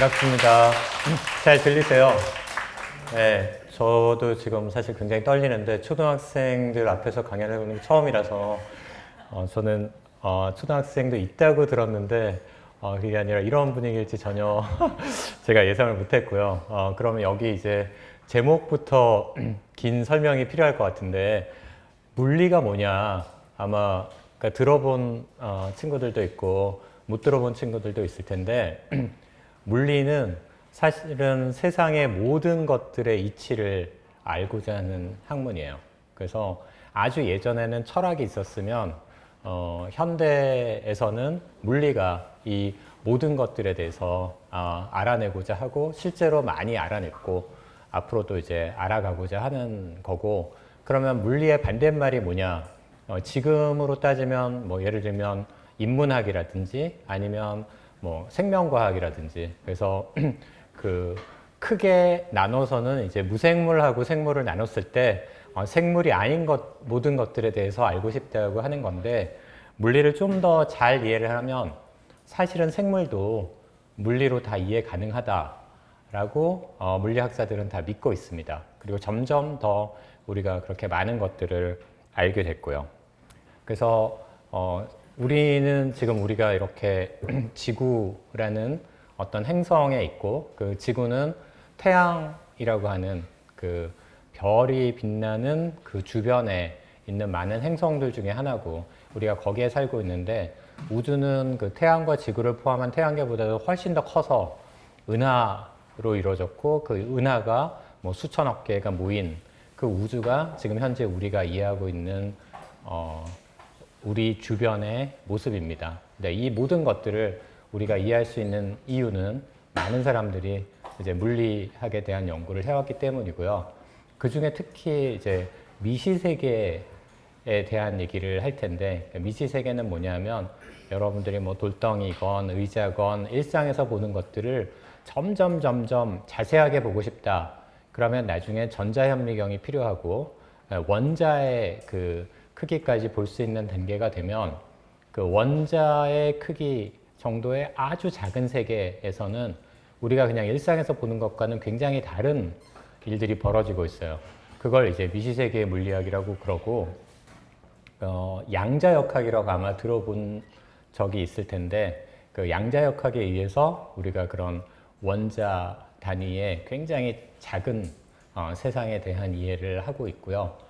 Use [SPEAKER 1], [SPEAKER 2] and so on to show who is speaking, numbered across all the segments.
[SPEAKER 1] 반갑습니다. 잘 들리세요? 네, 저도 지금 사실 굉장히 떨리는데 초등학생들 앞에서 강연을 해보는 게 처음이라서 저는 초등학생도 있다고 들었는데 그게 아니라 이런 분위기일지 전혀 제가 예상을 못했고요. 그러면 여기 이제 제목부터 긴 설명이 필요할 것 같은데 물리가 뭐냐 아마 그러니까 들어본 친구들도 있고 못 들어본 친구들도 있을 텐데 물리는 사실은 세상의 모든 것들의 이치를 알고자 하는 학문이에요. 그래서 아주 예전에는 철학이 있었으면 현대에서는 물리가 이 모든 것들에 대해서 알아내고자 하고 실제로 많이 알아냈고 앞으로도 이제 알아가고자 하는 거고, 그러면 물리의 반대말이 뭐냐? 지금으로 따지면 뭐 예를 들면 인문학이라든지 아니면 뭐 생명과학이라든지, 그래서 그 크게 나눠서는 이제 무생물하고 생물을 나눴을 때 생물이 아닌 것 모든 것들에 대해서 알고 싶다고 하는 건데, 물리를 좀 더 잘 이해를 하면 사실은 생물도 물리로 다 이해 가능하다라고 물리학자들은 다 믿고 있습니다. 그리고 점점 더 우리가 그렇게 많은 것들을 알게 됐고요. 그래서 우리는 지금 우리가 이렇게 지구라는 어떤 행성에 있고, 그 지구는 태양이라고 하는 그 별이 빛나는 그 주변에 있는 많은 행성들 중에 하나고, 우리가 거기에 살고 있는데 우주는 그 태양과 지구를 포함한 태양계보다도 훨씬 더 커서 은하로 이루어졌고, 그 은하가 뭐 수천억 개가 모인 그 우주가 지금 현재 우리가 이해하고 있는 우리 주변의 모습입니다. 네, 이 모든 것들을 우리가 이해할 수 있는 이유는 많은 사람들이 이제 물리학에 대한 연구를 해왔기 때문이고요. 그 중에 특히 이제 미시세계에 대한 얘기를 할 텐데, 미시세계는 뭐냐면 여러분들이 뭐 돌덩이건 의자건 일상에서 보는 것들을 점점 자세하게 보고 싶다. 그러면 나중에 전자현미경이 필요하고 원자의 그 크기까지 볼 수 있는 단계가 되면 그 원자의 크기 정도의 아주 작은 세계에서는 우리가 그냥 일상에서 보는 것과는 굉장히 다른 일들이 벌어지고 있어요. 그걸 이제 미시세계의 물리학이라고 그러고, 양자역학이라고 아마 들어본 적이 있을 텐데, 그 양자역학에 의해서 우리가 그런 원자 단위의 굉장히 작은 세상에 대한 이해를 하고 있고요.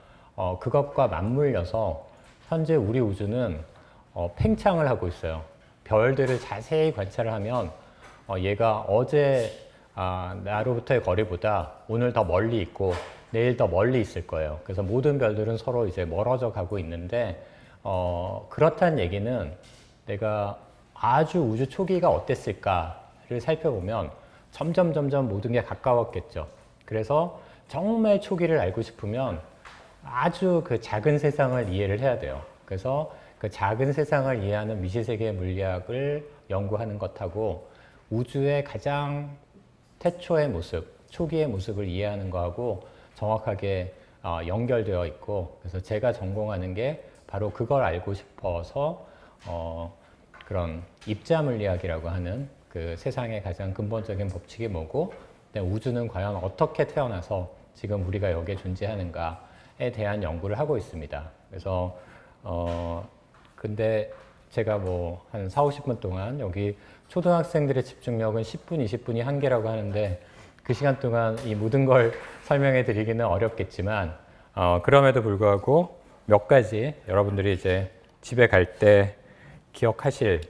[SPEAKER 1] 그것과 맞물려서 현재 우리 우주는 팽창을 하고 있어요. 별들을 자세히 관찰을 하면 얘가 어제 나로부터의 거리보다 오늘 더 멀리 있고 내일 더 멀리 있을 거예요. 그래서 모든 별들은 서로 이제 멀어져 가고 있는데, 그렇다는 얘기는 내가 아주 우주 초기가 어땠을까를 살펴보면 점점 모든 게 가까웠겠죠. 그래서 정말 초기를 알고 싶으면 아주 그 작은 세상을 이해를 해야 돼요. 그래서 그 작은 세상을 이해하는 미시세계 물리학을 연구하는 것하고 우주의 가장 태초의 모습, 초기의 모습을 이해하는 거하고 정확하게 연결되어 있고, 그래서 제가 전공하는 게 바로 그걸 알고 싶어서 그런 입자 물리학이라고 하는 그 세상의 가장 근본적인 법칙이 뭐고, 우주는 과연 어떻게 태어나서 지금 우리가 여기에 존재하는가에 대한 연구를 하고 있습니다. 그래서 근데 제가 뭐 한 4, 50분 동안 여기 초등학생들의 집중력은 10분, 20분이 한계라고 하는데 그 시간 동안 이 모든 걸 설명해 드리기는 어렵겠지만 그럼에도 불구하고 몇 가지 여러분들이 이제 집에 갈 때 기억하실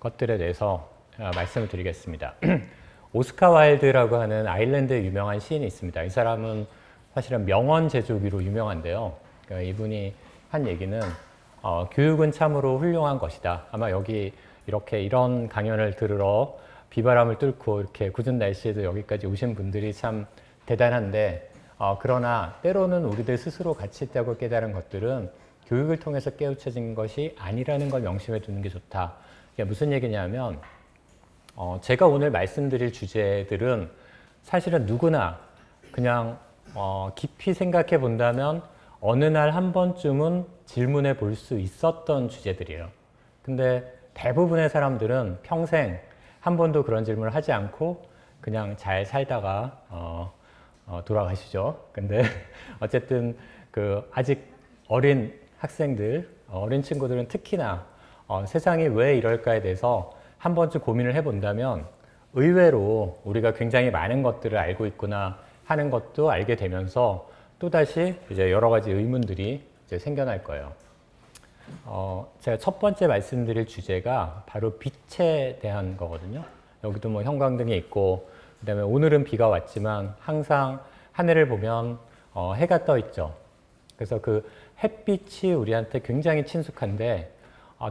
[SPEAKER 1] 것들에 대해서 말씀을 드리겠습니다. 오스카 와일드라고 하는 아일랜드의 유명한 시인이 있습니다. 이 사람은 사실은 명언 제조기로 유명한데요. 그러니까 이분이 한 얘기는 교육은 참으로 훌륭한 것이다. 아마 여기 이렇게 이런 강연을 들으러 비바람을 뚫고 이렇게 굳은 날씨에도 여기까지 오신 분들이 참 대단한데, 그러나 때로는 우리들 스스로 가치 있다고 깨달은 것들은 교육을 통해서 깨우쳐진 것이 아니라는 걸 명심해 두는 게 좋다. 이게 무슨 얘기냐면 제가 오늘 말씀드릴 주제들은 사실은 누구나 그냥 깊이 생각해 본다면 어느 날 한 번쯤은 질문해 볼 수 있었던 주제들이에요. 근데 대부분의 사람들은 평생 한 번도 그런 질문을 하지 않고 그냥 잘 살다가 돌아가시죠. 근데 어쨌든 그 아직 어린 학생들, 어린 친구들은 특히나 세상이 왜 이럴까에 대해서 한 번쯤 고민을 해본다면 의외로 우리가 굉장히 많은 것들을 알고 있구나 하는 것도 알게 되면서 또다시 이제 여러 가지 의문들이 이제 생겨날 거예요. 제가 첫 번째 말씀드릴 주제가 바로 빛에 대한 거거든요. 여기도 뭐 형광등이 있고, 그 다음에 오늘은 비가 왔지만 항상 하늘을 보면 해가 떠 있죠. 그래서 그 햇빛이 우리한테 굉장히 친숙한데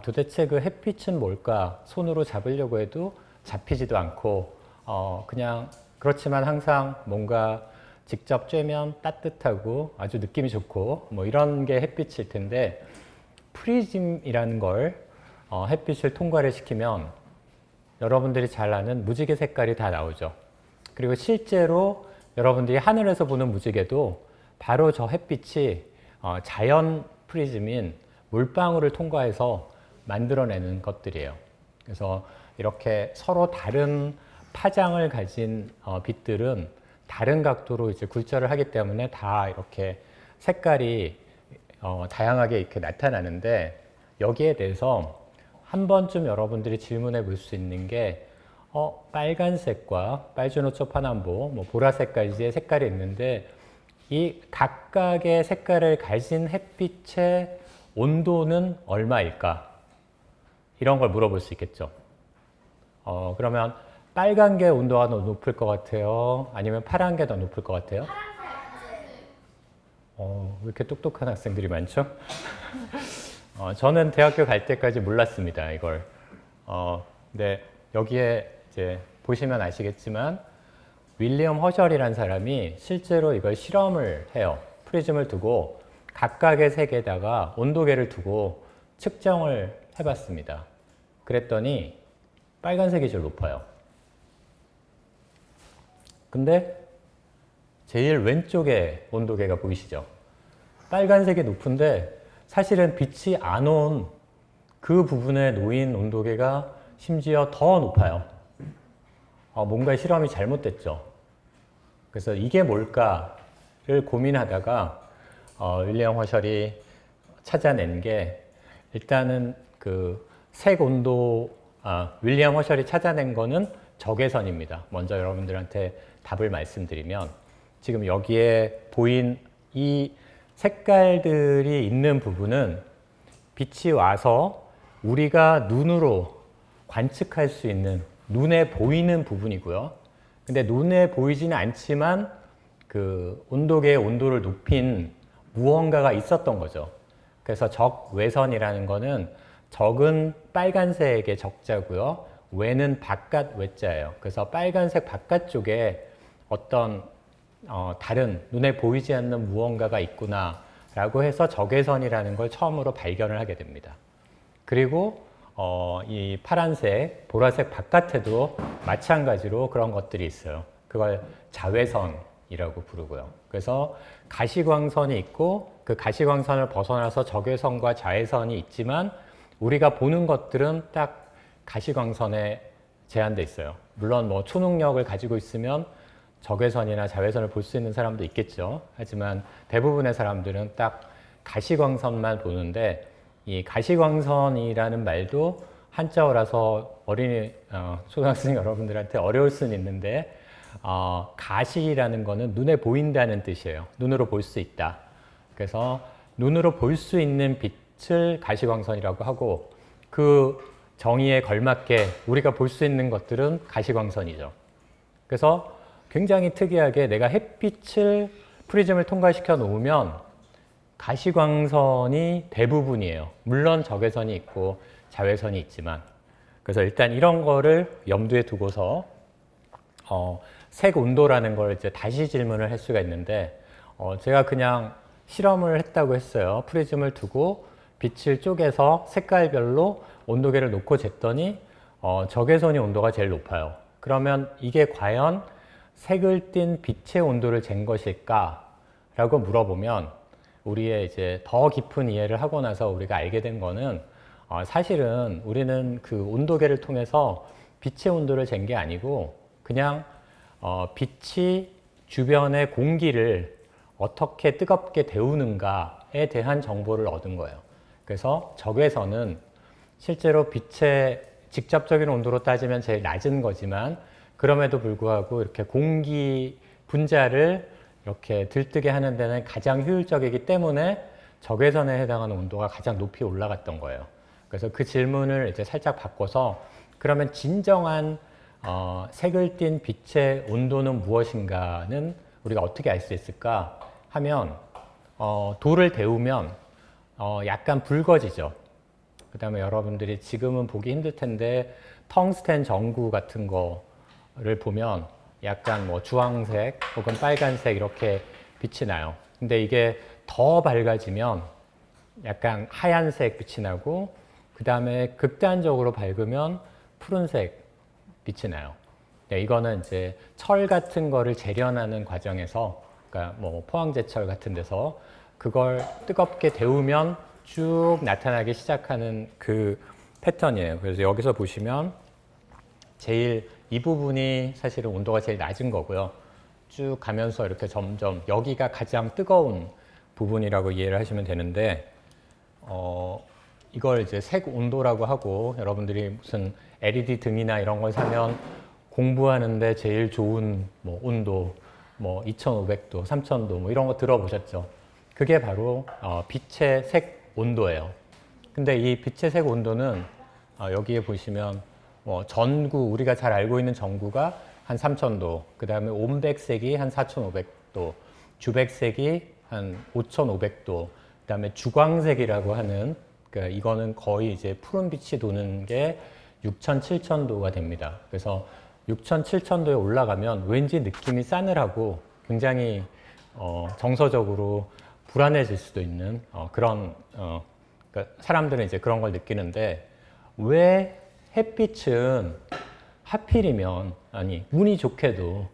[SPEAKER 1] 도대체 그 햇빛은 뭘까? 손으로 잡으려고 해도 잡히지도 않고 그냥 그렇지만 항상 뭔가 직접 쬐면 따뜻하고 아주 느낌이 좋고 뭐 이런 게 햇빛일 텐데 프리즘이라는 걸 햇빛을 통과를 시키면 여러분들이 잘 아는 무지개 색깔이 다 나오죠. 그리고 실제로 여러분들이 하늘에서 보는 무지개도 바로 저 햇빛이 자연 프리즘인 물방울을 통과해서 만들어내는 것들이에요. 그래서 이렇게 서로 다른 파장을 가진 빛들은 다른 각도로 이제 굴절을 하기 때문에 다 이렇게 색깔이 다양하게 이렇게 나타나는데 여기에 대해서 한 번쯤 여러분들이 질문해 볼 수 있는 게 빨간색과 빨주노초 파남보, 뭐 보라색까지의 색깔이 있는데 이 각각의 색깔을 가진 햇빛의 온도는 얼마일까? 이런 걸 물어볼 수 있겠죠. 그러면 빨간 게 온도가 더 높을 것 같아요? 아니면 파란 게 더 높을 것 같아요? 왜 이렇게 똑똑한 학생들이 많죠? 저는 대학교 갈 때까지 몰랐습니다, 이걸. 근데 여기에 이제 보시면 아시겠지만 윌리엄 허셜이라는 사람이 실제로 이걸 실험을 해요. 프리즘을 두고 각각의 색에다가 온도계를 두고 측정을 해봤습니다. 그랬더니 빨간색이 제일 높아요. 근데 제일 왼쪽에 온도계가 보이시죠? 빨간색이 높은데 사실은 빛이 안 온 그 부분에 놓인 온도계가 심지어 더 높아요. 뭔가 실험이 잘못됐죠. 그래서 이게 뭘까를 고민하다가 윌리엄 허셜이 찾아낸 게 일단은 그 색 온도, 윌리엄 허셜이 찾아낸 거는 적외선입니다. 먼저 여러분들한테 답을 말씀드리면 지금 여기에 보인 이 색깔들이 있는 부분은 빛이 와서 우리가 눈으로 관측할 수 있는 눈에 보이는 부분이고요. 근데 눈에 보이지는 않지만 그 온도계의 온도를 높인 무언가가 있었던 거죠. 그래서 적외선이라는 거는 적은 빨간색의 적자고요. 외는 바깥 외자예요. 그래서 빨간색 바깥쪽에 어떤 다른 눈에 보이지 않는 무언가가 있구나 라고 해서 적외선이라는 걸 처음으로 발견을 하게 됩니다. 그리고 이 파란색, 보라색 바깥에도 마찬가지로 그런 것들이 있어요. 그걸 자외선이라고 부르고요. 그래서 가시광선이 있고 그 가시광선을 벗어나서 적외선과 자외선이 있지만 우리가 보는 것들은 딱 가시광선에 제한돼 있어요. 물론 뭐 초능력을 가지고 있으면 적외선이나 자외선을 볼 수 있는 사람도 있겠죠. 하지만 대부분의 사람들은 딱 가시광선만 보는데 이 가시광선이라는 말도 한자어라서 어린이 초등학생 여러분들한테 어려울 수는 있는데 가시라는 거는 눈에 보인다는 뜻이에요. 눈으로 볼 수 있다. 그래서 눈으로 볼 수 있는 빛을 가시광선이라고 하고 그 정의에 걸맞게 우리가 볼 수 있는 것들은 가시광선이죠. 그래서 굉장히 특이하게 내가 햇빛을 프리즘을 통과시켜 놓으면 가시광선이 대부분이에요. 물론 적외선이 있고 자외선이 있지만. 그래서 일단 이런 거를 염두에 두고서 색 온도라는 걸 이제 다시 질문을 할 수가 있는데 제가 그냥 실험을 했다고 했어요. 프리즘을 두고 빛을 쪼개서 색깔별로 온도계를 놓고 쟀더니 적외선이 온도가 제일 높아요. 그러면 이게 과연 색을 띤 빛의 온도를 잰 것일까? 라고 물어보면 우리의 이제 더 깊은 이해를 하고 나서 우리가 알게 된 거는 사실은 우리는 그 온도계를 통해서 빛의 온도를 잰 게 아니고 그냥 빛이 주변의 공기를 어떻게 뜨겁게 데우는가에 대한 정보를 얻은 거예요. 그래서 적외선은 실제로 빛의 직접적인 온도로 따지면 제일 낮은 거지만 그럼에도 불구하고 이렇게 공기 분자를 이렇게 들뜨게 하는 데는 가장 효율적이기 때문에 적외선에 해당하는 온도가 가장 높이 올라갔던 거예요. 그래서 그 질문을 이제 살짝 바꿔서 그러면 진정한 색을 띤 빛의 온도는 무엇인가는 우리가 어떻게 알 수 있을까 하면 돌을 데우면 약간 붉어지죠. 그 다음에 여러분들이 지금은 보기 힘들 텐데 텅스텐 전구 같은 거를 보면 약간 뭐 주황색 혹은 빨간색 이렇게 빛이 나요. 근데 이게 더 밝아지면 약간 하얀색 빛이 나고 그 다음에 극단적으로 밝으면 푸른색 빛이 나요. 네, 이거는 이제 철 같은 거를 재련하는 과정에서, 그러니까 뭐 포항제철 같은 데서 그걸 뜨겁게 데우면 쭉 나타나기 시작하는 그 패턴이에요. 그래서 여기서 보시면 제일 이 부분이 사실은 온도가 제일 낮은 거고요. 쭉 가면서 이렇게 점점 여기가 가장 뜨거운 부분이라고 이해를 하시면 되는데, 이걸 이제 색 온도라고 하고, 여러분들이 무슨 LED 등이나 이런 걸 사면 공부하는데 제일 좋은 뭐 온도, 뭐 2500도, 3000도 뭐 이런 거 들어보셨죠? 그게 바로 빛의 색 온도예요. 근데 이 빛의 색 온도는 여기에 보시면 뭐 전구, 우리가 잘 알고 있는 전구가 한 3000도, 그 다음에 온백색이 한 4500도, 주백색이 한 5500도, 그 다음에 주광색이라고 하는, 그러니까 이거는 거의 이제 푸른 빛이 도는 게 6000, 7000도가 됩니다. 그래서 6000, 7000도에 올라가면 왠지 느낌이 싸늘하고 굉장히 정서적으로 불안해질 수도 있는 그런, 그러니까 사람들은 이제 그런 걸 느끼는데, 왜 햇빛은 하필이면, 아니 운이 좋게도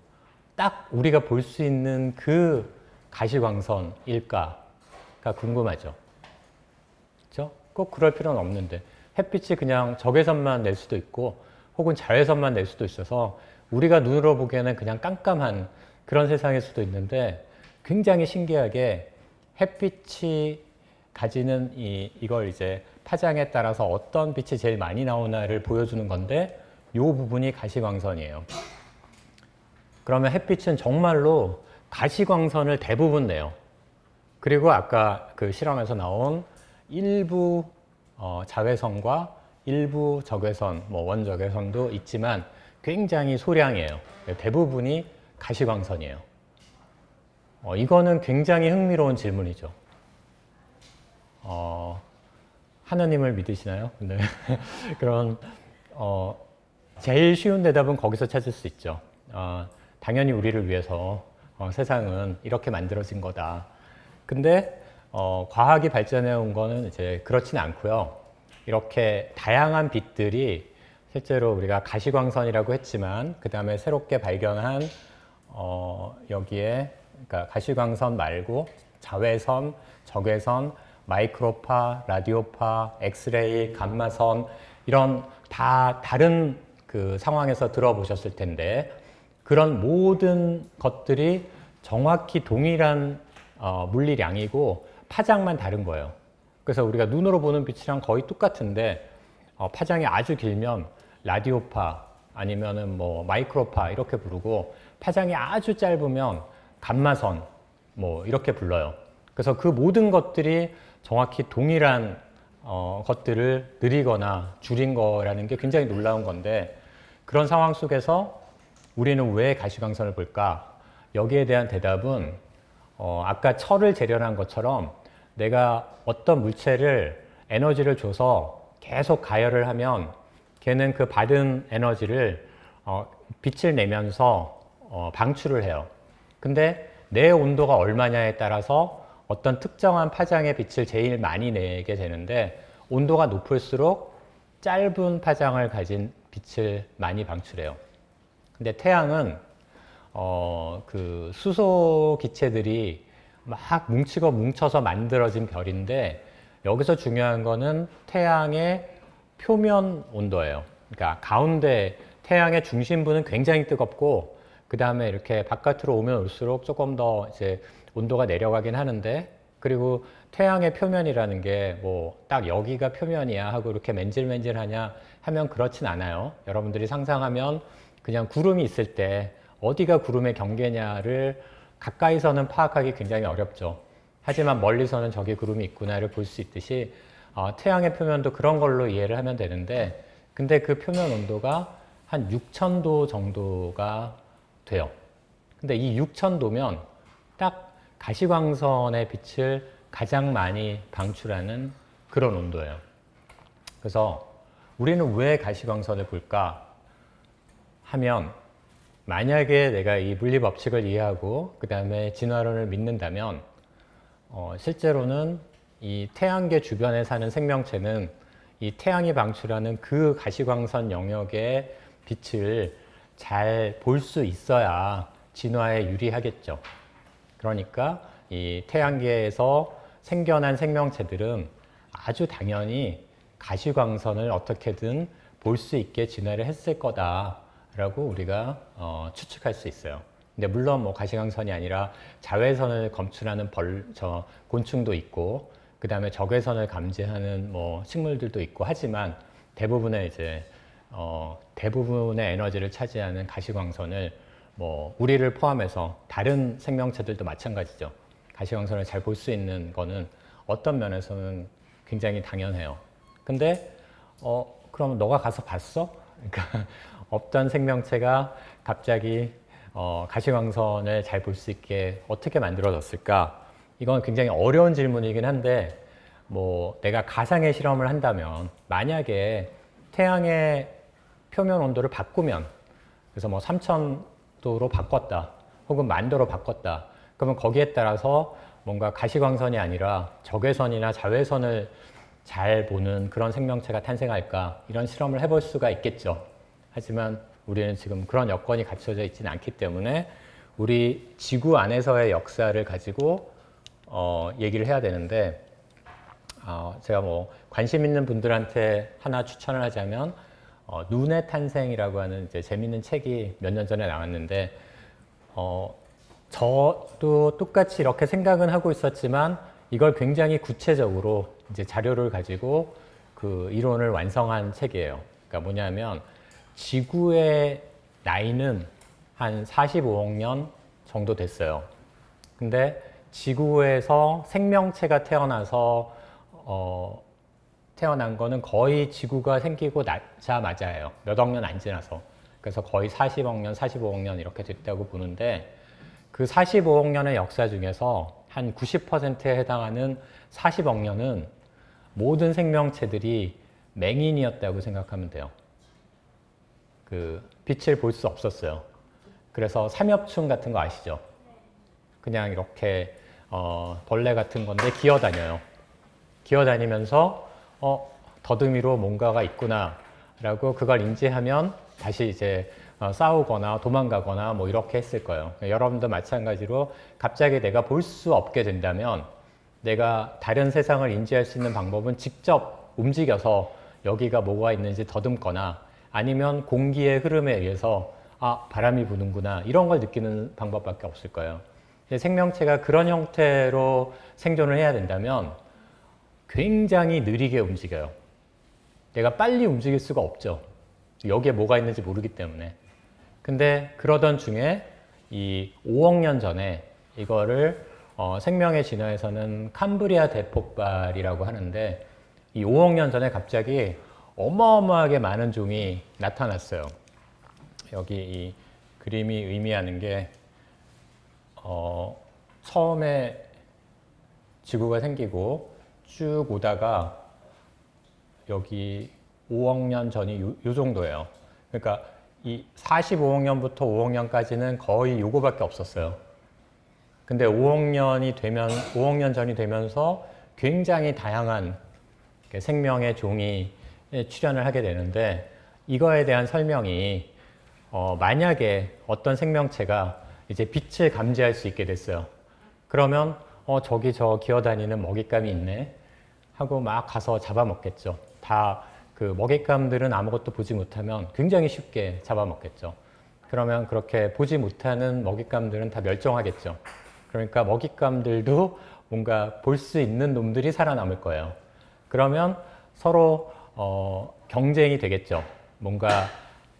[SPEAKER 1] 딱 우리가 볼 수 있는 그 가시광선일까가 궁금하죠. 그렇죠? 꼭 그럴 필요는 없는데 햇빛이 그냥 적외선만 낼 수도 있고 혹은 자외선만 낼 수도 있어서 우리가 눈으로 보기에는 그냥 깜깜한 그런 세상일 수도 있는데, 굉장히 신기하게 햇빛이 가지는 이걸 이제 파장에 따라서 어떤 빛이 제일 많이 나오나를 보여주는 건데, 이 부분이 가시광선이에요. 그러면 햇빛은 정말로 가시광선을 대부분 내요. 그리고 아까 그 실험에서 나온 일부 자외선과 일부 적외선, 뭐 원적외선도 있지만 굉장히 소량이에요. 대부분이 가시광선이에요. 이거는 굉장히 흥미로운 질문이죠. 하나님을 믿으시나요? 네. 그런 제일 쉬운 대답은 거기서 찾을 수 있죠. 당연히 우리를 위해서 세상은 이렇게 만들어진 거다. 근데 과학이 발전해 온 거는 이제 그렇지는 않고요. 이렇게 다양한 빛들이 실제로 우리가 가시광선이라고 했지만 그 다음에 새롭게 발견한 여기에, 그러니까 가시광선 말고 자외선, 적외선, 마이크로파, 라디오파, 엑스레이, 감마선, 이런 다 다른 그 상황에서 들어보셨을 텐데, 그런 모든 것들이 정확히 동일한 물리량이고 파장만 다른 거예요. 그래서 우리가 눈으로 보는 빛이랑 거의 똑같은데 파장이 아주 길면 라디오파 아니면은 뭐 마이크로파 이렇게 부르고, 파장이 아주 짧으면 감마선 뭐 이렇게 불러요. 그래서 그 모든 것들이 정확히 동일한 것들을 느리거나 줄인 거라는 게 굉장히 놀라운 건데, 그런 상황 속에서 우리는 왜 가시광선을 볼까? 여기에 대한 대답은 아까 철을 재련한 것처럼 내가 어떤 물체를 에너지를 줘서 계속 가열을 하면 걔는 그 받은 에너지를 빛을 내면서 방출을 해요. 근데 내 온도가 얼마냐에 따라서 어떤 특정한 파장의 빛을 제일 많이 내게 되는데, 온도가 높을수록 짧은 파장을 가진 빛을 많이 방출해요. 근데 태양은 그 수소 기체들이 막 뭉치고 뭉쳐서 만들어진 별인데, 여기서 중요한 거는 태양의 표면 온도예요. 그러니까 가운데 태양의 중심부는 굉장히 뜨겁고 그 다음에 이렇게 바깥으로 오면 올수록 조금 더 이제 온도가 내려가긴 하는데, 그리고 태양의 표면이라는 게 뭐 딱 여기가 표면이야 하고 이렇게 맨질맨질하냐 하면 그렇진 않아요. 여러분들이 상상하면 그냥 구름이 있을 때 어디가 구름의 경계냐를 가까이서는 파악하기 굉장히 어렵죠. 하지만 멀리서는 저기 구름이 있구나를 볼 수 있듯이 태양의 표면도 그런 걸로 이해를 하면 되는데, 근데 그 표면 온도가 한 6,000도 정도가 돼요. 근데 이 6,000도면 딱 가시광선의 빛을 가장 많이 방출하는 그런 온도예요. 그래서 우리는 왜 가시광선을 볼까 하면, 만약에 내가 이 물리 법칙을 이해하고 그 다음에 진화론을 믿는다면 실제로는 이 태양계 주변에 사는 생명체는 이 태양이 방출하는 그 가시광선 영역의 빛을 잘 볼 수 있어야 진화에 유리하겠죠. 그러니까 이 태양계에서 생겨난 생명체들은 아주 당연히 가시광선을 어떻게든 볼 수 있게 진화를 했을 거다라고 우리가 추측할 수 있어요. 근데 물론 뭐 가시광선이 아니라 자외선을 검출하는 곤충도 있고, 그 다음에 적외선을 감지하는 뭐 식물들도 있고 하지만 대부분의 대부분의 에너지를 차지하는 가시광선을 뭐 우리를 포함해서 다른 생명체들도 마찬가지죠. 가시광선을 잘 볼 수 있는 거는 어떤 면에서는 굉장히 당연해요. 근데 그럼 너가 가서 봤어? 그러니까 없던 생명체가 갑자기 가시광선을 잘 볼 수 있게 어떻게 만들어졌을까? 이건 굉장히 어려운 질문이긴 한데, 뭐 내가 가상의 실험을 한다면 만약에 태양의 표면 온도를 바꾸면, 그래서 뭐 3,000도로 바꿨다 혹은 10,000도로 바꿨다, 그러면 거기에 따라서 뭔가 가시광선이 아니라 적외선이나 자외선을 잘 보는 그런 생명체가 탄생할까, 이런 실험을 해볼 수가 있겠죠. 하지만 우리는 지금 그런 여건이 갖춰져 있지는 않기 때문에 우리 지구 안에서의 역사를 가지고 얘기를 해야 되는데, 제가 뭐 관심 있는 분들한테 하나 추천을 하자면 눈의 탄생이라고 하는 이제 재밌는 책이 몇 년 전에 나왔는데, 저도 똑같이 이렇게 생각은 하고 있었지만 이걸 굉장히 구체적으로 이제 자료를 가지고 그 이론을 완성한 책이에요. 그러니까 뭐냐면 지구의 나이는 한 45억 년 정도 됐어요. 근데 지구에서 생명체가 태어난 거는 거의 지구가 생기고 나자마자예요. 몇 억 년 안 지나서. 그래서 거의 40억 년, 45억 년 이렇게 됐다고 보는데, 그 45억 년의 역사 중에서 한 90%에 해당하는 40억 년은 모든 생명체들이 맹인이었다고 생각하면 돼요. 그 빛을 볼 수 없었어요. 그래서 삼엽충 같은 거 아시죠? 그냥 이렇게 벌레 같은 건데 기어다녀요. 기어다니면서 더듬이로 뭔가가 있구나 라고 그걸 인지하면 다시 이제 싸우거나 도망가거나 뭐 이렇게 했을 거예요. 여러분도 마찬가지로 갑자기 내가 볼 수 없게 된다면, 내가 다른 세상을 인지할 수 있는 방법은 직접 움직여서 여기가 뭐가 있는지 더듬거나, 아니면 공기의 흐름에 의해서 바람이 부는구나 이런 걸 느끼는 방법밖에 없을 거예요. 생명체가 그런 형태로 생존을 해야 된다면 굉장히 느리게 움직여요. 내가 빨리 움직일 수가 없죠. 여기에 뭐가 있는지 모르기 때문에. 근데 그러던 중에 이 5억 년 전에 이거를 생명의 진화에서는 캄브리아 대폭발이라고 하는데, 이 5억 년 전에 갑자기 어마어마하게 많은 종이 나타났어요. 여기 이 그림이 의미하는 게 처음에 지구가 생기고 쭉 오다가 여기 5억 년 전이 요 정도예요. 그러니까 이 45억 년부터 5억 년까지는 거의 요거밖에 없었어요. 근데 5억 년 전이 되면서 굉장히 다양한 생명의 종이 출현을 하게 되는데, 이거에 대한 설명이 만약에 어떤 생명체가 이제 빛을 감지할 수 있게 됐어요. 그러면 저기 저 기어다니는 먹잇감이 있네 하고 막 가서 잡아먹겠죠. 다 그 먹잇감들은 아무것도 보지 못하면 굉장히 쉽게 잡아먹겠죠. 그러면 그렇게 보지 못하는 먹잇감들은 다 멸종하겠죠. 그러니까 먹잇감들도 뭔가 볼 수 있는 놈들이 살아남을 거예요. 그러면 서로 경쟁이 되겠죠. 뭔가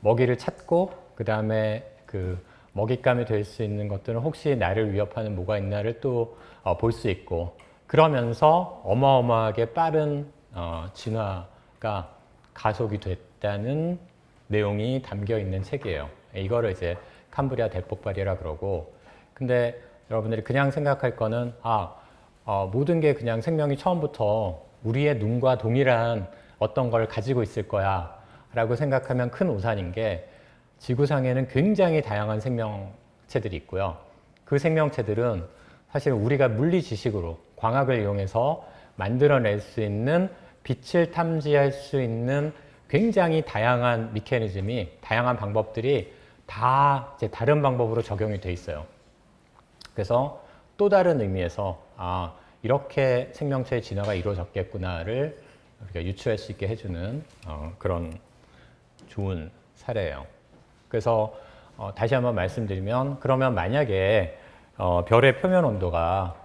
[SPEAKER 1] 먹이를 찾고 그 다음에 그 먹잇감이 될 수 있는 것들은 혹시 나를 위협하는 뭐가 있나를 또 볼 수 있고, 그러면서 어마어마하게 빠른 진화가 가속이 됐다는 내용이 담겨 있는 책이에요. 이거를 이제 캄브리아 대폭발이라 그러고, 근데 여러분들이 그냥 생각할 거는 모든 게 그냥 생명이 처음부터 우리의 눈과 동일한 어떤 걸 가지고 있을 거야 라고 생각하면 큰 오산인 게, 지구상에는 굉장히 다양한 생명체들이 있고요. 그 생명체들은 사실 우리가 물리 지식으로 광학을 이용해서 만들어낼 수 있는, 빛을 탐지할 수 있는 굉장히 다양한 미케니즘이, 다양한 방법들이 다 이제 다른 방법으로 적용이 돼 있어요. 그래서 또 다른 의미에서 이렇게 생명체의 진화가 이루어졌겠구나를 우리가 유추할 수 있게 해주는 그런 좋은 사례예요. 그래서 다시 한번 말씀드리면, 그러면 만약에 별의 표면 온도가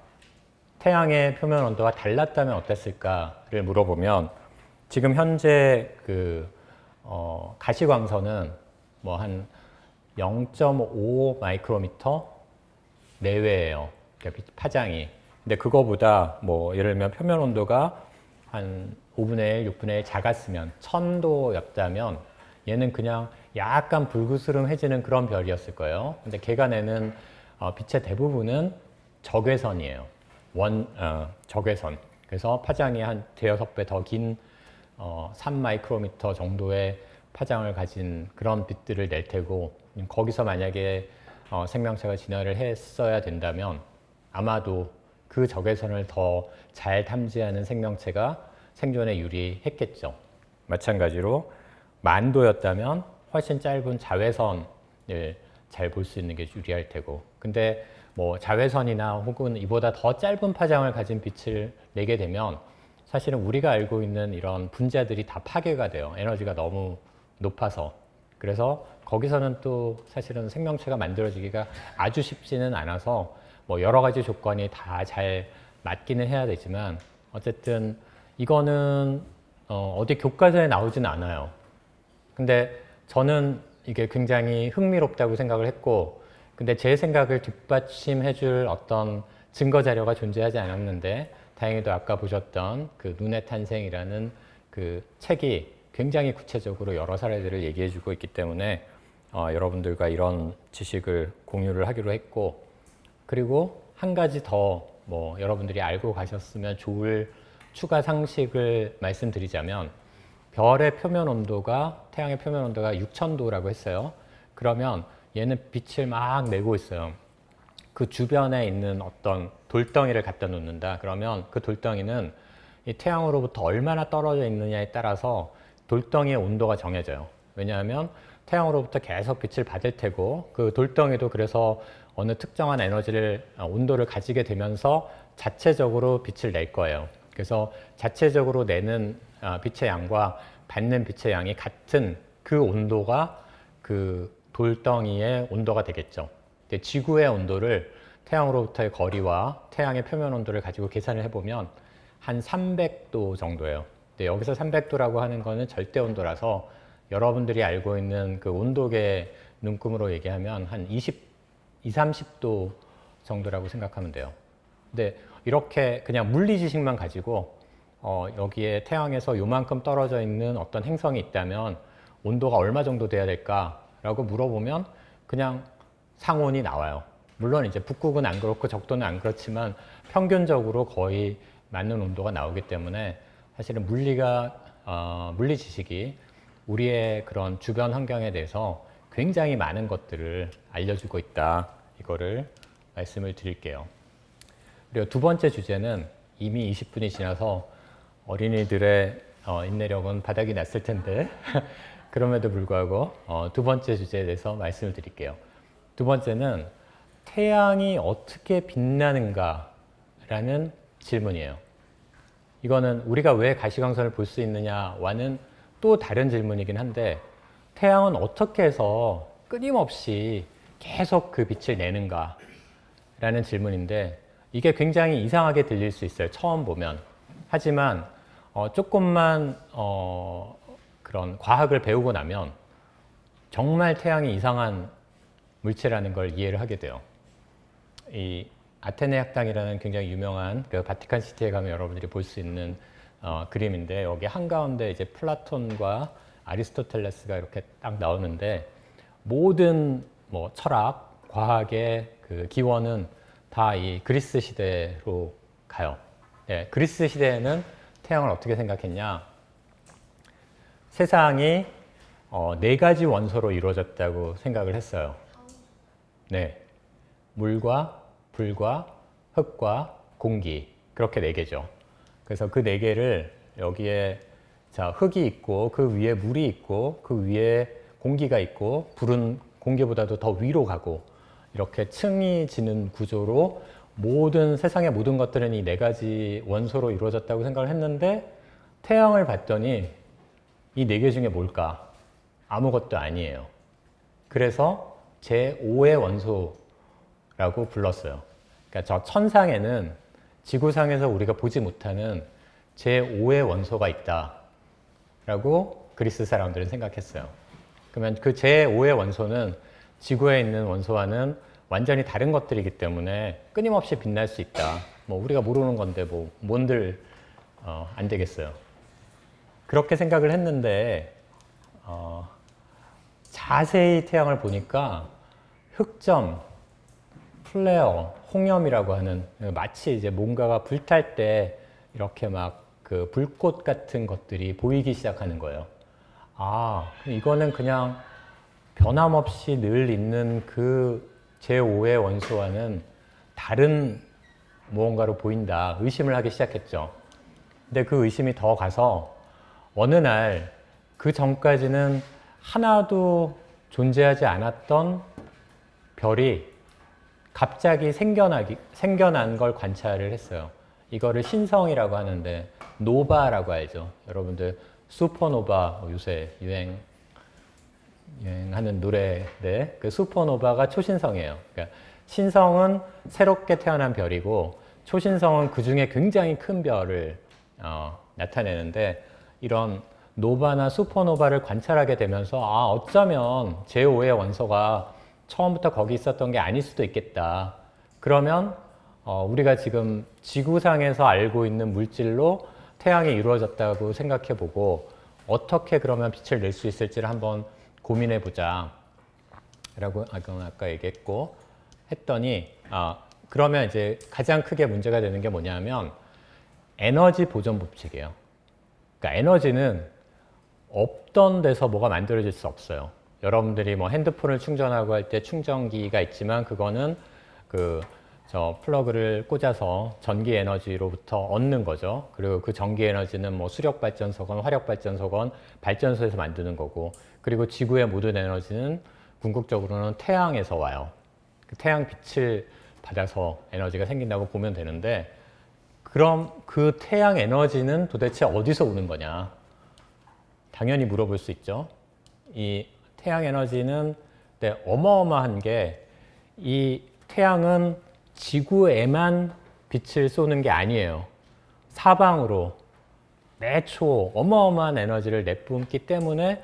[SPEAKER 1] 태양의 표면 온도가 달랐다면 어땠을까를 물어보면, 지금 현재 그 가시광선은 뭐 한 0.5 마이크로미터 내외예요. 그러니까 파장이. 근데 그거보다 뭐 예를 들면 표면 온도가 한 5분의 1, 6분의 1 작았으면, 1000도였다면 얘는 그냥 약간 불그스름해지는 그런 별이었을 거예요. 근데 걔가 내는 빛의 대부분은 적외선이에요. 적외선. 그래서 파장이 한 대여섯 배 더 긴 3 마이크로미터 정도의 파장을 가진 그런 빛들을 낼 테고, 거기서 만약에 생명체가 진화를 했어야 된다면 아마도 그 적외선을 더 잘 탐지하는 생명체가 생존에 유리했겠죠. 마찬가지로 만도였다면 훨씬 짧은 자외선을 잘 볼 수 있는 게 유리할 테고, 근데 뭐 자외선이나 혹은 이보다 더 짧은 파장을 가진 빛을 내게 되면 사실은 우리가 알고 있는 이런 분자들이 다 파괴가 돼요. 에너지가 너무 높아서. 그래서 거기서는 또 사실은 생명체가 만들어지기가 아주 쉽지는 않아서 뭐 여러 가지 조건이 다 잘 맞기는 해야 되지만, 어쨌든 이거는 어디 교과서에 나오지는 않아요. 근데 저는 이게 굉장히 흥미롭다고 생각을 했고, 근데 제 생각을 뒷받침해 줄 어떤 증거 자료가 존재하지 않았는데, 다행히도 아까 보셨던 그 눈의 탄생이라는 그 책이 굉장히 구체적으로 여러 사례들을 얘기해 주고 있기 때문에 여러분들과 이런 지식을 공유를 하기로 했고, 그리고 한 가지 더 뭐 여러분들이 알고 가셨으면 좋을 추가 상식을 말씀드리자면, 별의 표면 온도가, 태양의 표면 온도가 6000도라고 했어요. 그러면 얘는 빛을 막 내고 있어요. 그 주변에 있는 어떤 돌덩이를 갖다 놓는다. 그러면 그 돌덩이는 이 태양으로부터 얼마나 떨어져 있느냐에 따라서 돌덩이의 온도가 정해져요. 왜냐하면 태양으로부터 계속 빛을 받을 테고, 그 돌덩이도 그래서 어느 특정한 에너지를, 온도를 가지게 되면서 자체적으로 빛을 낼 거예요. 그래서 자체적으로 내는 빛의 양과 받는 빛의 양이 같은 그 온도가 그 돌덩이의 온도가 되겠죠. 근데 지구의 온도를 태양으로부터의 거리와 태양의 표면 온도를 가지고 계산을 해보면 한 300도 정도예요. 근데 여기서 300도라고 하는 거는 절대 온도라서 여러분들이 알고 있는 그 온도계 눈금으로 얘기하면 한 20, 30도 정도라고 생각하면 돼요. 근데 이렇게 그냥 물리 지식만 가지고 여기에 태양에서 요만큼 떨어져 있는 어떤 행성이 있다면 온도가 얼마 정도 돼야 될까라고 물어보면 그냥 상온이 나와요. 물론 이제 북극은 안 그렇고 적도는 안 그렇지만 평균적으로 거의 맞는 온도가 나오기 때문에 사실은 물리 지식이 우리의 그런 주변 환경에 대해서 굉장히 많은 것들을 알려주고 있다. 이거를 말씀을 드릴게요. 그리고 두 번째 주제는 이미 20분이 지나서 어린이들의 인내력은 바닥이 났을 텐데 그럼에도 불구하고 두 번째 주제에 대해서 말씀을 드릴게요. 두 번째는 태양이 어떻게 빛나는가라는 질문이에요. 이거는 우리가 왜 가시광선을 볼 수 있느냐와는 또 다른 질문이긴 한데 태양은 어떻게 해서 끊임없이 계속 그 빛을 내는가 라는 질문인데 이게 굉장히 이상하게 들릴 수 있어요. 처음 보면. 하지만 조금만 그런 과학을 배우고 나면 정말 태양이 이상한 물체라는 걸 이해를 하게 돼요. 이 아테네 학당이라는 굉장히 유명한 그 바티칸 시티에 가면 여러분들이 볼 수 있는 그림인데 여기 한가운데 이제 플라톤과 아리스토텔레스가 이렇게 딱 나오는데 모든 뭐 철학, 과학의 그 기원은 다 이 그리스 시대로 가요. 네, 그리스 시대에는 태양을 어떻게 생각했냐? 세상이 네 가지 원소로 이루어졌다고 생각을 했어요. 네, 물과 불과 흙과 공기 그렇게 네 개죠. 그래서 그 네 개를 여기에 자 흙이 있고 그 위에 물이 있고 그 위에 공기가 있고 불은 공기보다도 더 위로 가고 이렇게 층이 지는 구조로 모든 세상의 모든 것들은 이 네 가지 원소로 이루어졌다고 생각을 했는데 태양을 봤더니 이 네 개 중에 뭘까? 아무것도 아니에요. 그래서 제5의 원소라고 불렀어요. 그러니까 저 천상에는 지구상에서 우리가 보지 못하는 제5의 원소가 있다라고 그리스 사람들은 생각했어요. 그러면 그 제5의 원소는 지구에 있는 원소와는 완전히 다른 것들이기 때문에 끊임없이 빛날 수 있다. 뭐 우리가 모르는 건데 뭐 뭔들 안 되겠어요. 그렇게 생각을 했는데 자세히 태양을 보니까 흑점, 플레어, 홍염이라고 하는 마치 이제 뭔가가 불탈 때 이렇게 막 그 불꽃 같은 것들이 보이기 시작하는 거예요. 아, 이거는 그냥 변함없이 늘 있는 그 제5의 원소와는 다른 무언가로 보인다. 의심을 하기 시작했죠. 근데 그 의심이 더 가서 어느 날 그 전까지는 하나도 존재하지 않았던 별이 갑자기 생겨난 걸 관찰을 했어요. 이거를 신성이라고 하는데 노바라고 알죠. 여러분들 슈퍼노바 요새 유행하는 노래인데 그 슈퍼노바가 초신성이에요. 그러니까 신성은 새롭게 태어난 별이고 초신성은 그 중에 굉장히 큰 별을 나타내는데 이런 노바나 슈퍼노바를 관찰하게 되면서 아 어쩌면 제5의 원소가 처음부터 거기 있었던 게 아닐 수도 있겠다. 그러면 우리가 지금 지구상에서 알고 있는 물질로 태양이 이루어졌다고 생각해보고 어떻게 그러면 빛을 낼 수 있을지를 한번 고민해보자 라고 아까 얘기했고 했더니 그러면 이제 가장 크게 문제가 되는 게 뭐냐면 에너지 보존 법칙이에요. 그러니까 에너지는 없던 데서 뭐가 만들어질 수 없어요. 여러분들이 뭐 핸드폰을 충전하고 할 때 충전기가 있지만 그거는 저 플러그를 꽂아서 전기 에너지로부터 얻는 거죠. 그리고 그 전기 에너지는 뭐 수력 발전소건 화력 발전소건 발전소에서 만드는 거고 그리고 지구의 모든 에너지는 궁극적으로는 태양에서 와요. 그 태양 빛을 받아서 에너지가 생긴다고 보면 되는데 그럼 그 태양 에너지는 도대체 어디서 오는 거냐? 당연히 물어볼 수 있죠. 이 태양 에너지는 어마어마한 게 이 태양은 지구에만 빛을 쏘는 게 아니에요. 사방으로 매초 어마어마한 에너지를 내뿜기 때문에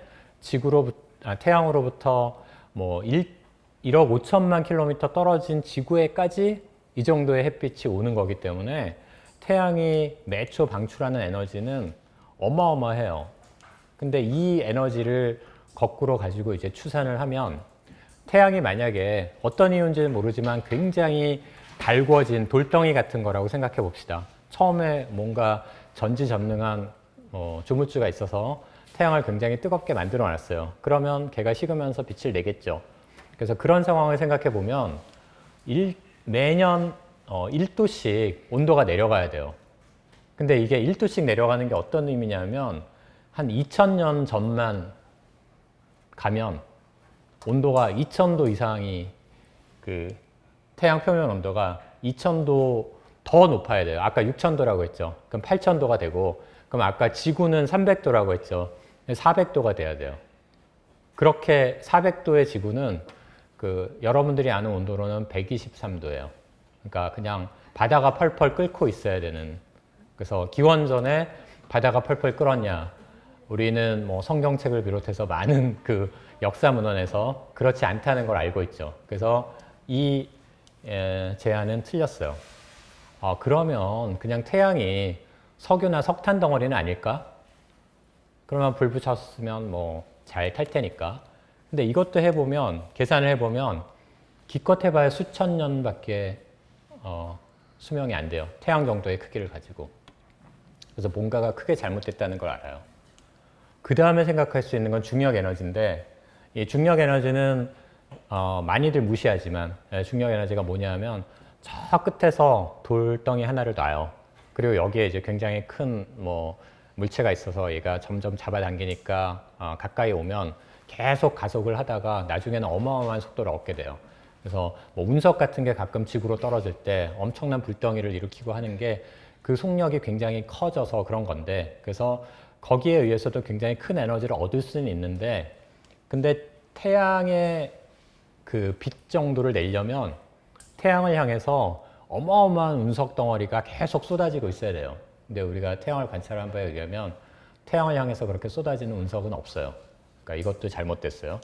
[SPEAKER 1] 태양으로부터 뭐 1억 5천만 킬로미터 떨어진 지구에까지 이 정도의 햇빛이 오는 거기 때문에 태양이 매초 방출하는 에너지는 어마어마해요. 근데 이 에너지를 거꾸로 가지고 이제 추산을 하면 태양이 만약에 어떤 이유인지는 모르지만 굉장히 달궈진 돌덩이 같은 거라고 생각해 봅시다. 처음에 뭔가 전지전능한 조물주가 있어서 태양을 굉장히 뜨겁게 만들어 놨어요. 그러면 걔가 식으면서 빛을 내겠죠. 그래서 그런 상황을 생각해 보면 매년 1도씩 온도가 내려가야 돼요. 근데 이게 1도씩 내려가는 게 어떤 의미냐면 한 2000년 전만 가면 온도가 2000도 이상이 태양 표면 온도가 2000도 더 높아야 돼요. 아까 6000도라고 했죠. 그럼 8000도가 되고 그럼 아까 지구는 300도라고 했죠. 400도가 돼야 돼요. 그렇게 400도의 지구는 그 여러분들이 아는 온도로는 123도예요. 그러니까 그냥 바다가 펄펄 끓고 있어야 되는. 그래서 기원전에 바다가 펄펄 끓었냐? 우리는 뭐 성경책을 비롯해서 많은 그 역사 문헌에서 그렇지 않다는 걸 알고 있죠. 그래서 이 제안은 틀렸어요. 그러면 그냥 태양이 석유나 석탄 덩어리는 아닐까? 그러면 불 붙였으면 뭐 잘 탈 테니까. 근데 이것도 해보면, 계산을 해보면 기껏 해봐야 수천 년밖에 수명이 안 돼요. 태양 정도의 크기를 가지고. 그래서 뭔가가 크게 잘못됐다는 걸 알아요. 그 다음에 생각할 수 있는 건 중력 에너지인데, 이 중력 에너지는 많이들 무시하지만, 중력 에너지가 뭐냐면 저 끝에서 돌덩이 하나를 놔요. 그리고 여기에 이제 굉장히 큰 뭐 물체가 있어서 얘가 점점 잡아당기니까 가까이 오면 계속 가속을 하다가 나중에는 어마어마한 속도를 얻게 돼요. 그래서 뭐 운석 같은 게 가끔 지구로 떨어질 때 엄청난 불덩이를 일으키고 하는 게 그 속력이 굉장히 커져서 그런 건데, 그래서 거기에 의해서도 굉장히 큰 에너지를 얻을 수는 있는데, 근데 태양의 그 빛 정도를 내려면 태양을 향해서 어마어마한 운석 덩어리가 계속 쏟아지고 있어야 돼요. 근데 우리가 태양을 관찰한 바에 의하면 태양을 향해서 그렇게 쏟아지는 운석은 없어요. 그러니까 이것도 잘못됐어요.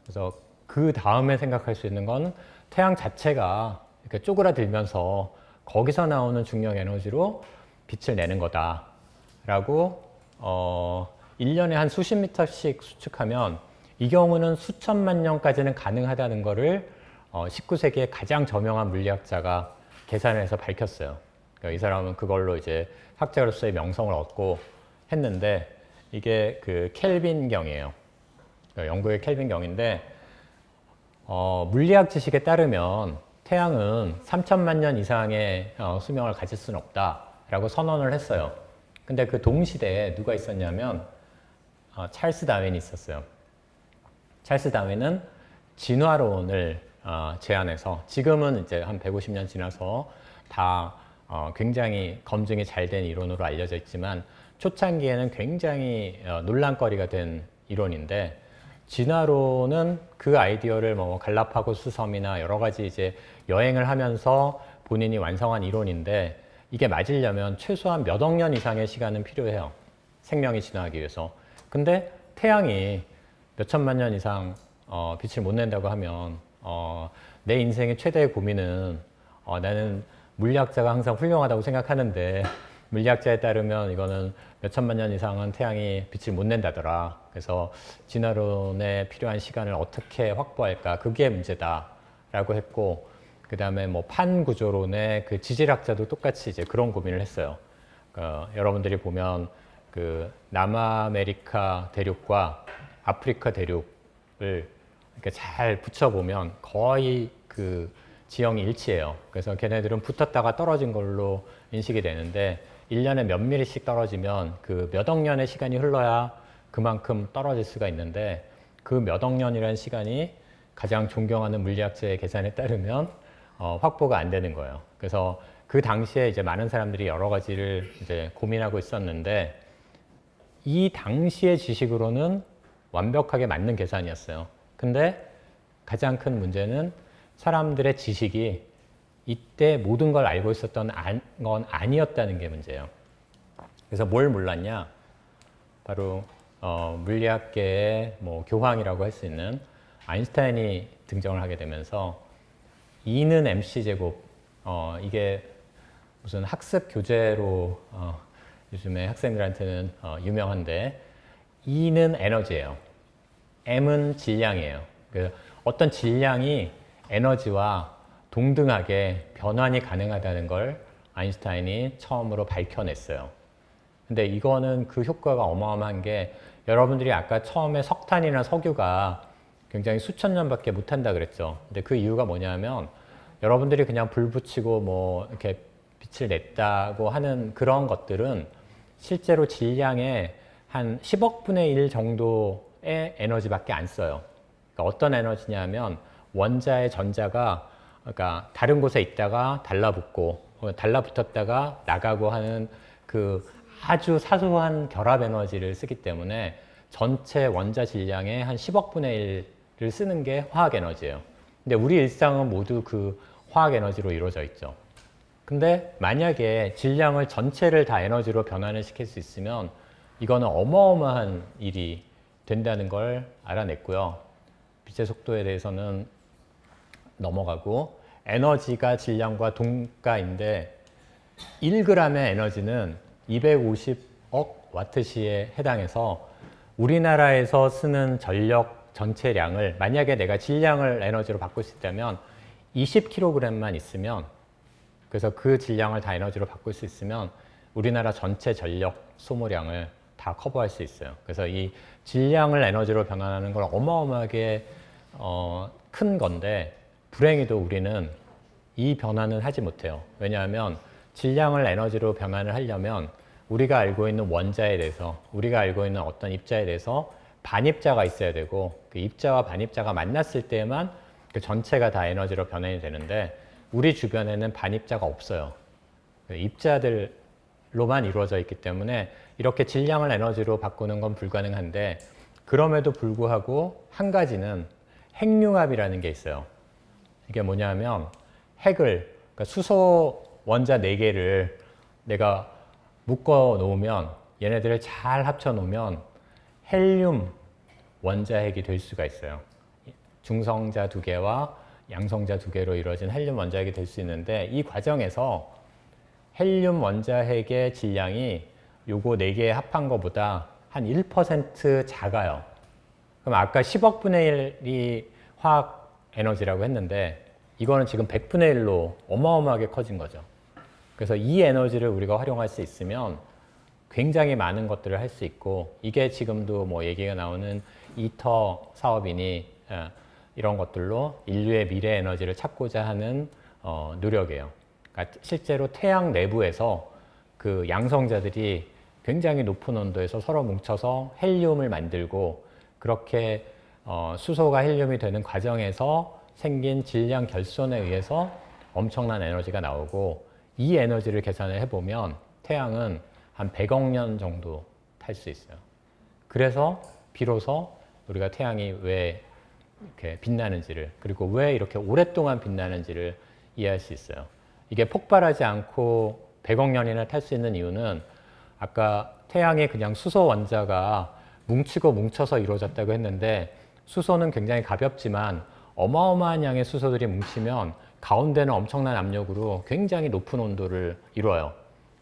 [SPEAKER 1] 그래서 그 다음에 생각할 수 있는 건 태양 자체가 이렇게 쪼그라들면서 거기서 나오는 중력 에너지로 빛을 내는 거다라고 1년에 한 수십 미터씩 수축하면, 이 경우는 수천만 년까지는 가능하다는 거를 19세기의 가장 저명한 물리학자가 계산해서 밝혔어요. 그러니까 이 사람은 그걸로 이제 학자로서의 명성을 얻고 했는데, 이게 그 켈빈경이에요. 그러니까 영국의 켈빈경인데, 물리학 지식에 따르면 태양은 3천만 년 이상의 수명을 가질 수는 없다라고 선언을 했어요. 근데 그 동시대에 누가 있었냐면 찰스 다윈이 있었어요. 찰스 다윈은 진화론을 제안해서, 지금은 이제 한 150년 지나서 다 굉장히 검증이 잘 된 이론으로 알려져 있지만, 초창기에는 굉장히 논란거리가 된 이론인데, 진화론은 그 아이디어를 뭐 갈라파고스 섬이나 여러 가지 이제 여행을 하면서 본인이 완성한 이론인데, 이게 맞으려면 최소한 몇 억 년 이상의 시간은 필요해요. 생명이 진화하기 위해서. 근데 태양이 몇 천만 년 이상 빛을 못 낸다고 하면 내 인생의 최대의 고민은 나는 물리학자가 항상 훌륭하다고 생각하는데, 물리학자에 따르면 이거는 몇 천만 년 이상은 태양이 빛을 못 낸다더라. 그래서 진화론에 필요한 시간을 어떻게 확보할까? 그게 문제다라고 했고, 그 다음에 뭐 판구조론의 그 지질학자도 똑같이 이제 그런 고민을 했어요. 여러분들이 보면 그 남아메리카 대륙과 아프리카 대륙을 이렇게 잘 붙여보면 거의 그 지형이 일치해요. 그래서 걔네들은 붙었다가 떨어진 걸로 인식이 되는데, 1년에 몇 미리씩 떨어지면 그 몇 억 년의 시간이 흘러야 그만큼 떨어질 수가 있는데, 그 몇 억 년이라는 시간이 가장 존경하는 물리학자의 계산에 따르면 확보가 안 되는 거예요. 그래서 그 당시에 이제 많은 사람들이 여러 가지를 이제 고민하고 있었는데, 이 당시의 지식으로는 완벽하게 맞는 계산이었어요. 근데 가장 큰 문제는 사람들의 지식이 이때 모든 걸 알고 있었던 건 아니었다는 게 문제예요. 그래서 뭘 몰랐냐? 바로 물리학계의 뭐 교황이라고 할 수 있는 아인슈타인이 등장을 하게 되면서, E는 mc 제곱, 이게 무슨 학습 교재로 요즘에 학생들한테는 유명한데, E는 에너지예요. M은 질량이에요. 그래서 어떤 질량이 에너지와 동등하게 변환이 가능하다는 걸 아인슈타인이 처음으로 밝혀냈어요. 근데 이거는 그 효과가 어마어마한 게, 여러분들이 아까 처음에 석탄이나 석유가 굉장히 수천 년밖에 못한다 그랬죠. 근데 그 이유가 뭐냐면, 여러분들이 그냥 불 붙이고 뭐 이렇게 빛을 냈다고 하는 그런 것들은 실제로 질량의 한 10억 분의 1 정도의 에너지밖에 안 써요. 그러니까 어떤 에너지냐면, 원자의 전자가 그러니까 다른 곳에 있다가 달라붙고 달라붙었다가 나가고 하는 그 아주 사소한 결합 에너지를 쓰기 때문에 전체 원자 질량의 한 10억 분의 1을 쓰는 게 화학 에너지예요. 근데 우리 일상은 모두 그 화학 에너지로 이루어져 있죠. 근데 만약에 질량을 전체를 다 에너지로 변환을 시킬 수 있으면 이거는 어마어마한 일이 된다는 걸 알아냈고요. 빛의 속도에 대해서는 넘어가고, 에너지가 질량과 동가인데 1g의 에너지는 250억 와트시에 해당해서 우리나라에서 쓰는 전력 전체량을, 만약에 내가 질량을 에너지로 바꿀 수 있다면 20kg만 있으면, 그래서 그 질량을 다 에너지로 바꿀 수 있으면 우리나라 전체 전력 소모량을 다 커버할 수 있어요. 그래서 이 질량을 에너지로 변환하는 걸 어마어마하게 큰 건데, 불행히도 우리는 이 변환은 하지 못해요. 왜냐하면 질량을 에너지로 변환을 하려면 우리가 알고 있는 원자에 대해서, 우리가 알고 있는 어떤 입자에 대해서 반입자가 있어야 되고, 그 입자와 반입자가 만났을 때만 그 전체가 다 에너지로 변환이 되는데, 우리 주변에는 반입자가 없어요. 입자들로만 이루어져 있기 때문에 이렇게 질량을 에너지로 바꾸는 건 불가능한데, 그럼에도 불구하고 한 가지는 핵융합이라는 게 있어요. 이게 뭐냐면 핵을, 그러니까 수소 원자 4개를 내가 묶어 놓으면, 얘네들을 잘 합쳐 놓으면 헬륨 원자핵이 될 수가 있어요. 중성자 2개와 양성자 2개로 이루어진 헬륨 원자핵이 될 수 있는데, 이 과정에서 헬륨 원자핵의 질량이 요거 4개 합한 것보다 한 1% 작아요. 그럼 아까 10억 분의 1이 화학 에너지라고 했는데, 이거는 지금 100분의 1로 어마어마하게 커진 거죠. 그래서 이 에너지를 우리가 활용할 수 있으면 굉장히 많은 것들을 할 수 있고, 이게 지금도 뭐 얘기가 나오는 이터 사업이니 이런 것들로 인류의 미래 에너지를 찾고자 하는 노력이에요. 그러니까 실제로 태양 내부에서 그 양성자들이 굉장히 높은 온도에서 서로 뭉쳐서 헬륨을 만들고, 그렇게 수소가 헬륨이 되는 과정에서 생긴 질량 결손에 의해서 엄청난 에너지가 나오고, 이 에너지를 계산을 해보면 태양은 한 100억 년 정도 탈 수 있어요. 그래서 비로소 우리가 태양이 왜 이렇게 빛나는지를, 그리고 왜 이렇게 오랫동안 빛나는지를 이해할 수 있어요. 이게 폭발하지 않고 100억 년이나 탈 수 있는 이유는, 아까 태양이 그냥 수소 원자가 뭉치고 뭉쳐서 이루어졌다고 했는데, 수소는 굉장히 가볍지만 어마어마한 양의 수소들이 뭉치면 가운데는 엄청난 압력으로 굉장히 높은 온도를 이뤄요.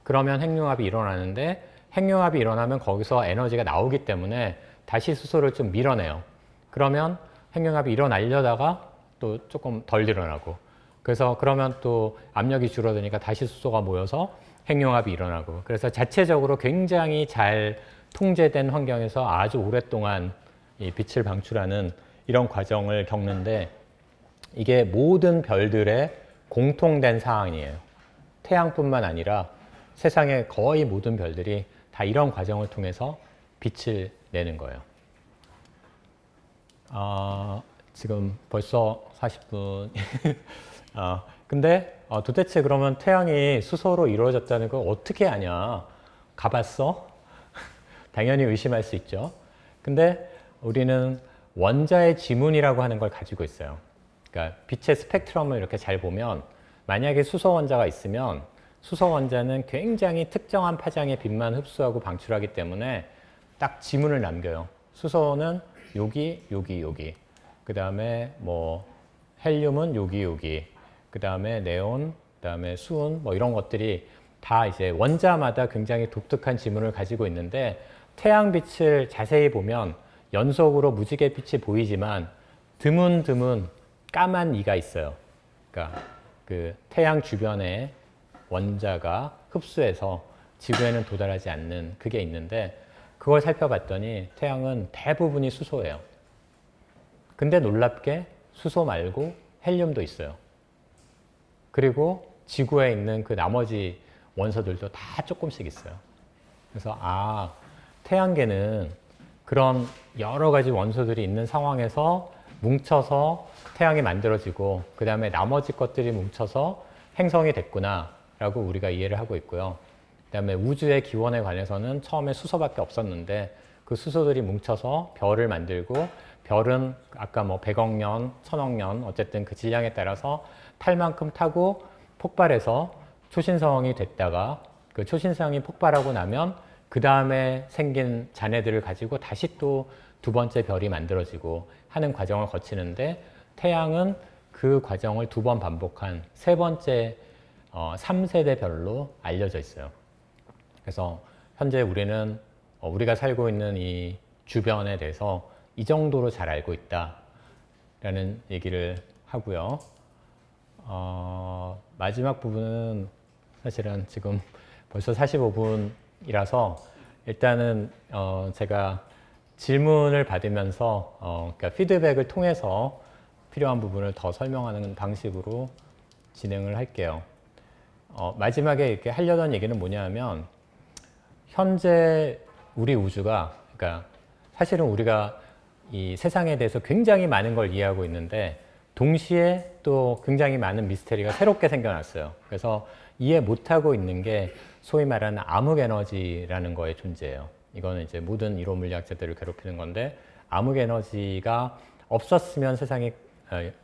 [SPEAKER 1] 그러면 핵융합이 일어나는데, 핵융합이 일어나면 거기서 에너지가 나오기 때문에 다시 수소를 좀 밀어내요. 그러면 핵융합이 일어나려다가 또 조금 덜 일어나고, 그래서 그러면 또 압력이 줄어드니까 다시 수소가 모여서 핵융합이 일어나고, 그래서 자체적으로 굉장히 잘 통제된 환경에서 아주 오랫동안 이 빛을 방출하는 이런 과정을 겪는데, 이게 모든 별들의 공통된 사항이에요. 태양뿐만 아니라 세상의 거의 모든 별들이 다 이런 과정을 통해서 빛을 내는 거예요. 지금 벌써 40분. 근데 도대체 그러면 태양이 수소로 이루어졌다는 걸 어떻게 아냐? 가봤어? 당연히 의심할 수 있죠. 근데 우리는 원자의 지문이라고 하는 걸 가지고 있어요. 그러니까 빛의 스펙트럼을 이렇게 잘 보면, 만약에 수소 원자가 있으면 수소 원자는 굉장히 특정한 파장의 빛만 흡수하고 방출하기 때문에 딱 지문을 남겨요. 수소는 여기, 여기, 여기. 그 다음에 뭐 헬륨은 여기, 여기. 그 다음에 네온, 그 다음에 수은, 뭐 이런 것들이 다 이제 원자마다 굉장히 독특한 지문을 가지고 있는데, 태양빛을 자세히 보면 연속으로 무지개 빛이 보이지만 드문드문 까만 이가 있어요. 그러니까 그 태양 주변에 원자가 흡수해서 지구에는 도달하지 않는 그게 있는데, 그걸 살펴봤더니 태양은 대부분이 수소예요. 근데 놀랍게 수소 말고 헬륨도 있어요. 그리고 지구에 있는 그 나머지 원소들도 다 조금씩 있어요. 그래서 태양계는 그런 여러 가지 원소들이 있는 상황에서 뭉쳐서 태양이 만들어지고, 그 다음에 나머지 것들이 뭉쳐서 행성이 됐구나 라고 우리가 이해를 하고 있고요. 그 다음에 우주의 기원에 관해서는 처음에 수소밖에 없었는데, 그 수소들이 뭉쳐서 별을 만들고 별은 아까 뭐 100억 년, 1000억 년 어쨌든 그 질량에 따라서 탈 만큼 타고 폭발해서 초신성이 됐다가 그 초신성이 폭발하고 나면 그 다음에 생긴 잔해들을 가지고 다시 또 두 번째 별이 만들어지고 하는 과정을 거치는데 태양은 그 과정을 두 번 반복한 세 번째 3세대 별로 알려져 있어요. 그래서 현재 우리는 우리가 살고 있는 이 주변에 대해서 이 정도로 잘 알고 있다라는 얘기를 하고요. 마지막 부분은 사실은 지금 벌써 45분이라서 일단은 제가 질문을 받으면서 그러니까 피드백을 통해서 필요한 부분을 더 설명하는 방식으로 진행을 할게요. 마지막에 이렇게 하려던 얘기는 뭐냐면 현재 우리 우주가 그러니까 사실은 우리가 이 세상에 대해서 굉장히 많은 걸 이해하고 있는데 동시에 또 굉장히 많은 미스테리가 새롭게 생겨났어요. 그래서 이해 못하고 있는 게 소위 말하는 암흑 에너지라는 거의 존재예요. 이거는 이제 모든 이론 물리학자들을 괴롭히는 건데 암흑 에너지가 없었으면 세상이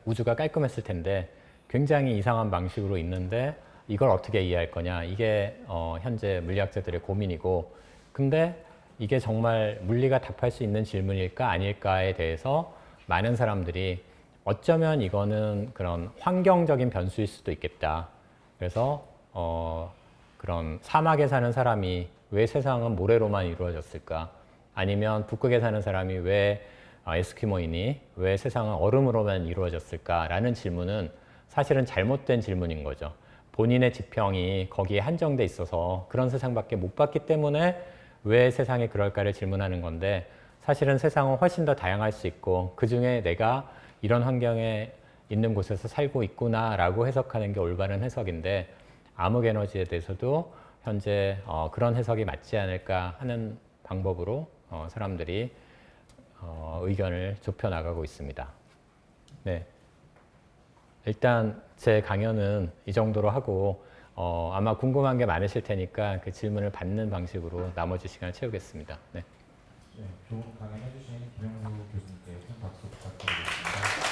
[SPEAKER 1] 우주가 깔끔했을 텐데 굉장히 이상한 방식으로 있는데 이걸 어떻게 이해할 거냐 이게 현재 물리학자들의 고민이고 근데 이게 정말 물리가 답할 수 있는 질문일까 아닐까에 대해서 많은 사람들이 어쩌면 이거는 그런 환경적인 변수일 수도 있겠다. 그래서 그런 사막에 사는 사람이 왜 세상은 모래로만 이루어졌을까? 아니면 북극에 사는 사람이 왜 에스키모이니 왜 세상은 얼음으로만 이루어졌을까? 라는 질문은 사실은 잘못된 질문인 거죠. 본인의 지평이 거기에 한정돼 있어서 그런 세상밖에 못 봤기 때문에 왜 세상이 그럴까를 질문하는 건데 사실은 세상은 훨씬 더 다양할 수 있고 그중에 내가 이런 환경에 있는 곳에서 살고 있구나라고 해석하는 게 올바른 해석인데 암흑 에너지에 대해서도 현재 그런 해석이 맞지 않을까 하는 방법으로 사람들이 의견을 좁혀 나가고 있습니다. 네. 일단 제 강연은 이 정도로 하고 아마 궁금한 게 많으실 테니까 그 질문을 받는 방식으로 나머지 시간을 채우겠습니다. 네.
[SPEAKER 2] 네, 좋은 강연 해주신 김영수 교수님께 큰 박수 부탁드리겠습니다.